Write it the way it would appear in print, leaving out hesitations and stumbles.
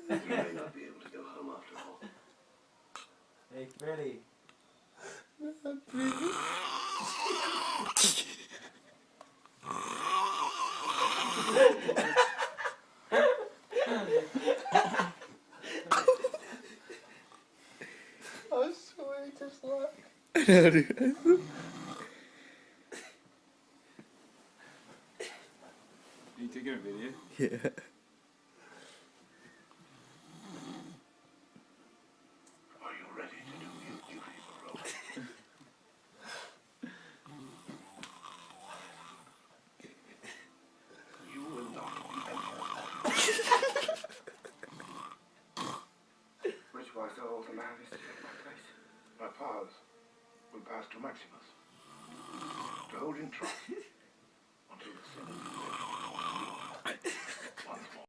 You may not be able to go home after all. Hey, Freddy. I swear he just laughed. I know, dude. Are you taking a video? Yeah. Are you ready to do your duty, Rowan? You will not be anymore. Which was the older man is to take my place. My powers will pass to Maximus. To hold in trust